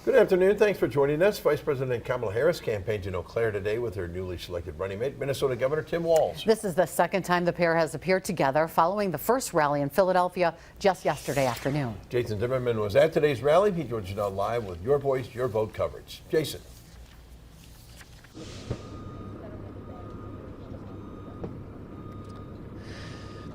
Good afternoon. Thanks for joining us. Vice President Kamala Harris campaigned in Eau Claire today with her newly selected running mate, Minnesota Governor Tim Walz. This is the second time the pair has appeared together following the first rally in Philadelphia just yesterday afternoon. Jason Zimmerman was at today's rally. He joins us now live with Your Voice, Your Vote coverage. Jason.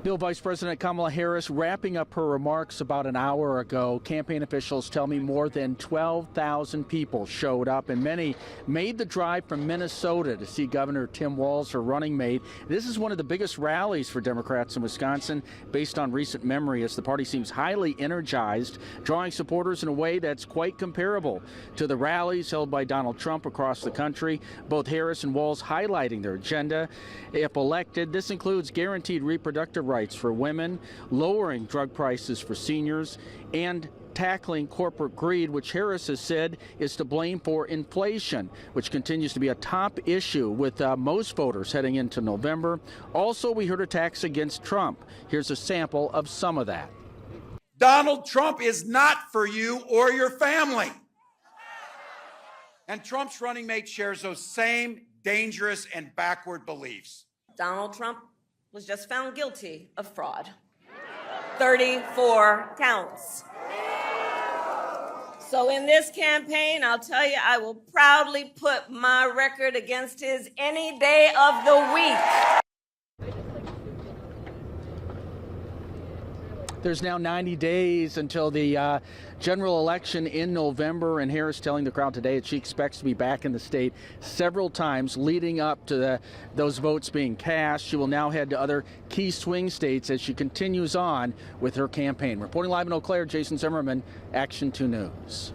Bill, Vice President Kamala Harris wrapping up her remarks about an hour ago. Campaign officials tell me more than 12,000 people showed up, and many made the drive from Minnesota to see Governor Tim Walz, her running mate. This is one of the biggest rallies for Democrats in Wisconsin, based on recent memory, as the party seems highly energized, drawing supporters in a way that's quite comparable to the rallies held by Donald Trump across the country. Both Harris and Walz highlighting their agenda. If elected, this includes guaranteed reproductive rights for women, lowering drug prices for seniors, and tackling corporate greed, which Harris has said is to blame for inflation, which continues to be a top issue with most voters heading into November. Also, we heard attacks against Trump. Here's a sample of some of that. Donald Trump is not for you or your family. And Trump's running mate shares those same dangerous and backward beliefs. Donald Trump was just found guilty of fraud. 34 counts. So in this campaign, I'll tell you, I will proudly put my record against his any day of the week. There's now 90 days until the general election in November, and Harris telling the crowd today that she expects to be back in the state several times leading up to those votes being cast. She will now head to other key swing states as she continues on with her campaign. Reporting live in Eau Claire, Jason Zimmerman, Action 2 News.